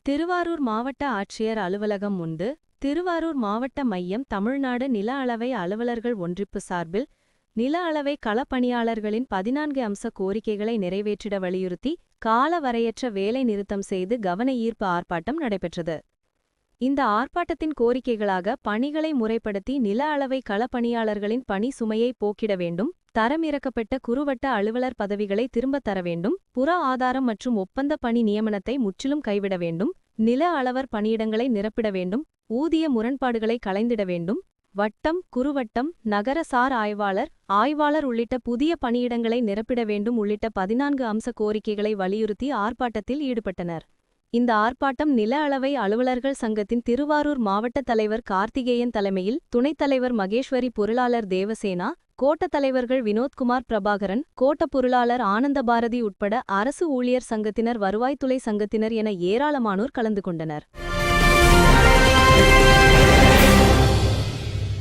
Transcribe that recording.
திருவாரூர் மாவட்ட ஆட்சியர் அலுவலகம் முன்பு திருவாரூர் மாவட்ட மையம் தமிழ்நாடு நில அளவை அலுவலர்கள் ஒன்றிப்பு சார்பில் நில அளவை களப்பணியாளர்களின் 14 அம்ச கோரிக்கைகளை நிறைவேற்றிட வலியுறுத்தி கால வரையற்ற வேலை நிறுத்தம் செய்து கவன ஈர்ப்பு ஆர்ப்பாட்டம் நடைபெற்றது. இந்த ஆர்ப்பாட்டத்தின் கோரிக்கைகளாக பணிகளை முறைப்படுத்தி நில அளவை களப்பணியாளர்களின் பணி சுமையை போக்கிட வேண்டும், தரமிறக்கப்பட்ட குறுவட்ட அலுவலர் பதவிகளை திரும்பத் தர வேண்டும், புற ஆதாரம் மற்றும் ஒப்பந்த பணி நியமனத்தை முற்றிலும் கைவிட வேண்டும், நில அளவர் பணியிடங்களை நிரப்பிட வேண்டும், ஊதிய முரண்பாடுகளை களைந்திட வேண்டும், வட்டம், குறுவட்டம், நகர சார் ஆய்வாளர் உள்ளிட்ட புதிய பணியிடங்களை நிரப்பிட வேண்டும் உள்ளிட்ட 14 அம்ச கோரிக்கைகளை வலியுறுத்தி ஆர்ப்பாட்டத்தில் ஈடுபட்டனர். இந்த ஆர்ப்பாட்டம் நில அளவை அலுவலர்கள் சங்கத்தின் திருவாரூர் மாவட்ட தலைவர் கார்த்திகேயன் தலைமையில், துணைத் தலைவர் மகேஸ்வரி, பொருளாளர் தேவசேனா, கோட்டத் தலைவர்கள் வினோத்குமார், பிரபாகரன், கோட்ட பொருளாளர் ஆனந்தபாரதி உட்பட அரசு ஊழியர் சங்கத்தினர், வருவாய்த்துறை சங்கத்தினர் என ஏராளமானோர் கலந்து கொண்டனர்.